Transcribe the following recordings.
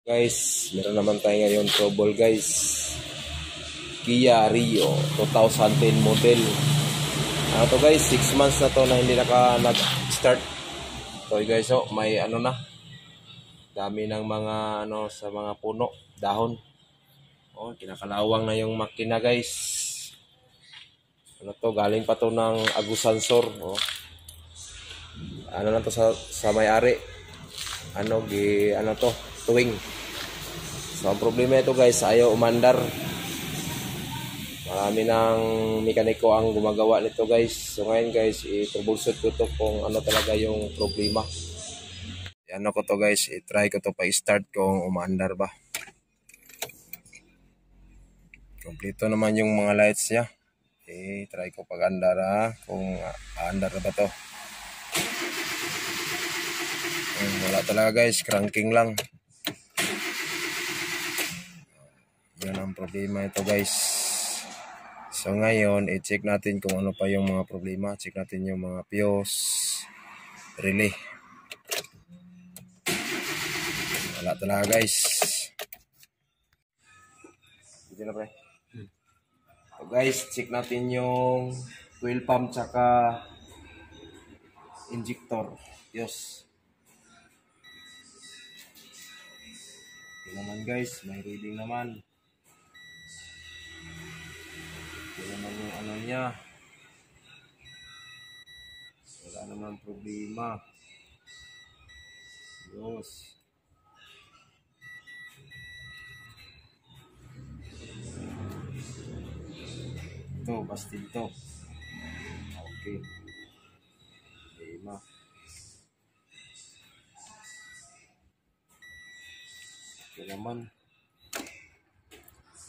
Guys, meron naman tayo ngayon trouble guys. Kia Rio 2010 model. Ano to guys, 6 months na to na hindi nag-start. So guys, oh, may ano na. Dami ng mga ano sa mga puno, dahon. Oh, kinakalawang na yung makina guys. Ano to, galing pa to ng Agusansor, oh. Ano na to sa may-ari. Ano to, tuwing. So ang problema ito guys, ayaw umandar. Marami ng mekaniko ang gumagawa nito guys. So ngayon guys, i-troubleshoot ko to kung ano talaga yung problema. Ano ko to guys, i-try ko to pa-start kung umaandar ba. Kompleto naman yung mga lights niya. Try ko pag-andar kung aandar ba to. Wala talaga guys, cranking lang. Yan ang problema ito guys. So ngayon, i-check natin kung ano pa yung mga problema. Check natin yung mga fuse, relay. Wala talaga guys. Dito na pre. So guys, check natin yung fuel pump tsaka injector. Fuse. Ito naman guys, may reading naman. Ito naman yung ano niya. Wala naman problema. Yes. Ito, basta ito. Okay. Problema. Ito naman.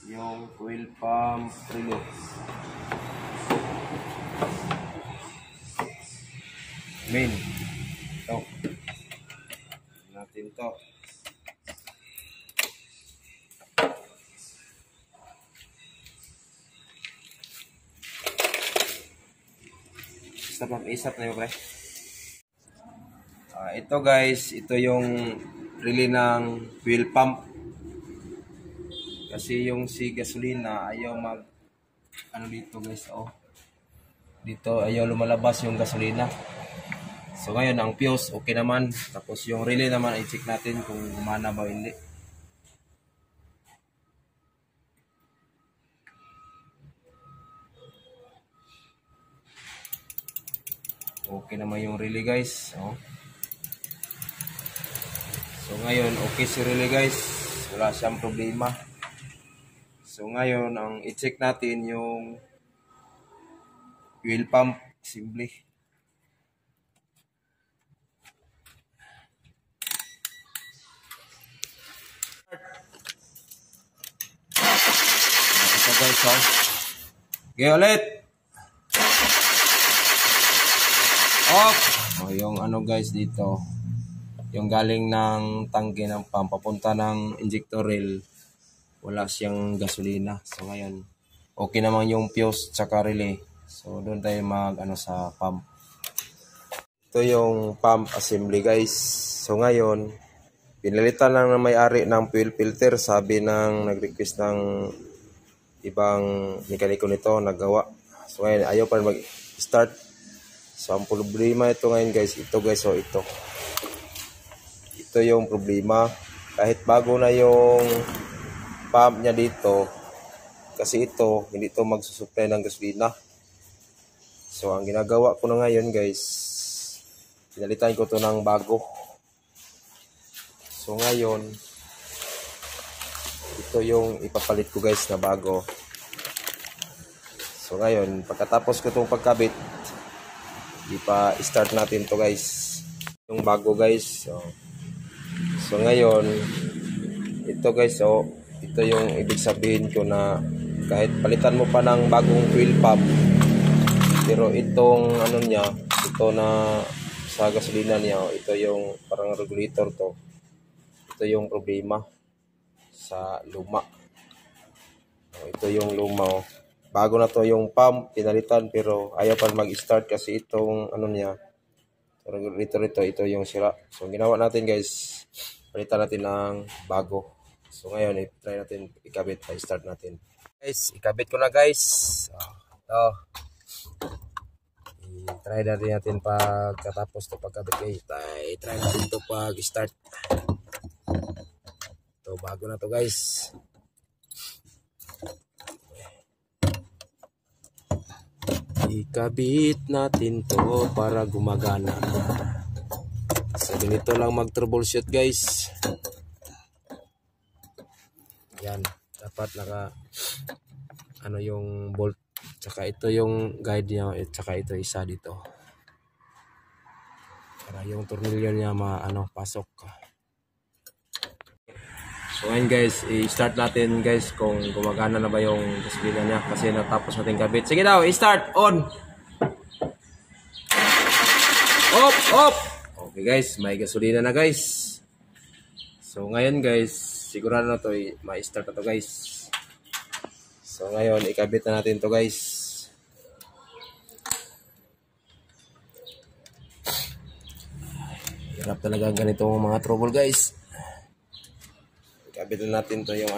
Yung fuel pump relay. Main. Ito. Natin to. Basta mag-isap na yun pre. Ito guys, ito yung relay ng fuel pump. Kasi yung si gasolina ayaw ano dito guys, oh. Dito ayaw lumalabas yung gasolina. So ngayon ang fuse okay naman. Tapos yung relay naman ay check natin kung gumana ba o hindi. Okay naman yung relay guys, oh. So ngayon okay si relay guys. Wala siyang problema. So ngayon, ang i-check natin yung fuel pump assembly. Ito guys, oh. Okay, ulit. Off. Oh, yung ano guys dito, yung galing ng tangke ng pump, papunta ng injector rail. Wala siyang gasolina. So ngayon, okay naman yung fuse tsaka relay. So doon tayo sa pump. Ito yung pump assembly guys. So ngayon, pinalitan lang ng may-ari ng fuel filter. Sabi ng nag-request ng ibang mekaniko nito, nagawa. So ngayon, ayaw pa mag-start. So ang problema ito ngayon guys, ito guys, so ito. Ito yung problema. Kahit bago na yung pump niya dito, kasi ito hindi ito magsusupply ng gasolina. So ang ginagawa ko na ngayon guys, pinalitan ko to ng bago. So ngayon, ito yung ipapalit ko guys na bago. So ngayon, pagkatapos ko itong pagkabit, ipa-start natin to guys, yung bago guys. So ngayon, ito guys, oh, ito yung ibig sabihin ko na kahit palitan mo pa ng bagong fuel pump, pero itong ano niya, ito na sa gasolina niya, ito yung parang regulator to. Ito yung problema sa luma. Ito yung luma, oh. Bago na to yung pump, pinalitan pero ayaw pa mag-start kasi itong ano niya, regulator ito yung sira. So ginawa natin guys, palitan natin ng bago. So ngayon, i-try natin ikabit, i-start natin. Guys, ikabit ko na guys. Ito. I-try natin pagkatapos ito pagkabit guys. I-try natin ito pag-start. Ito, bago na to guys. Ikabit natin to para gumagana. So ganito lang mag-troubleshoot guys. Yan, dapat naka ano yung bolt, tsaka ito yung guide niya, at tsaka ito isa dito. Para yung tornilyo niya pasok. So ngayon guys, i-start natin guys kung gumagana na ba yung gasolina niya kasi natapos natin kabit. Sige daw, i-start, on! Op! Okay guys, may gasolina na guys. So ngayon guys, sigurado na to, ma-start na to guys. So ngayon, ikabit na natin to guys. Hirap talaga ganitong mga trouble guys. Ikabit na natin to yung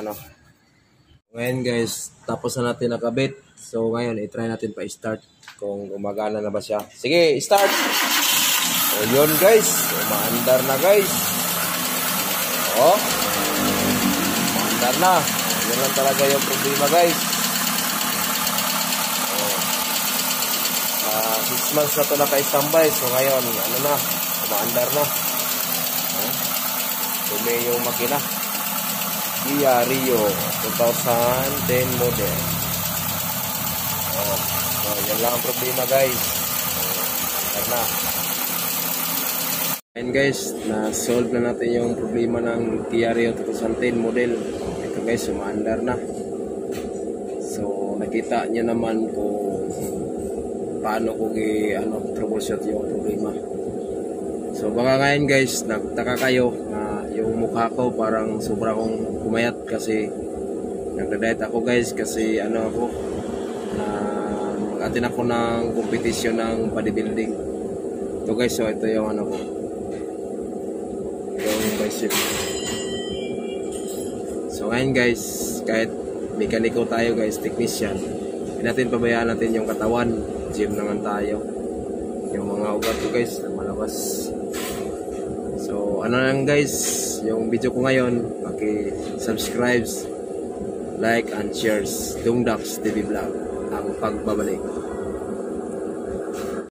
Ngayon guys, tapos na natin nakabit. So ngayon, i-try natin pa-start kung gumagana na ba siya. Sige, start! So yun guys, umaandar na guys. Umaandar na. Yun lang talaga yung problema guys. 6 months na ito naka-standby. So ngayon, umaandar na. Dumi yung makina. Kia Rio 2010 model. So yan lang ang problema guys. Andar na. And guys, na-solve na natin yung problema ng Kia Rio 2010 model. Ito guys, umaandar na. So nakita niyo naman kung paano ko troubleshoot yung problema. So baka ngayon guys, nagtaka kayo na yung mukha ko parang sobra kong kumayat kasi nagda-diet ako guys kasi mag-attend ako ng competition ng bodybuilding. Ito guys, so ito yung ko. Yung bicep. So ngayon guys, kahit mekaniko tayo guys, technician, hindi natin pabayaan natin yung katawan. Gym naman tayo. Yung mga ugat ko guys, malabas. So lang guys, yung video ko ngayon, paki-subscribe, like and shares Dungdax TV Vlog, ang pagbabalik.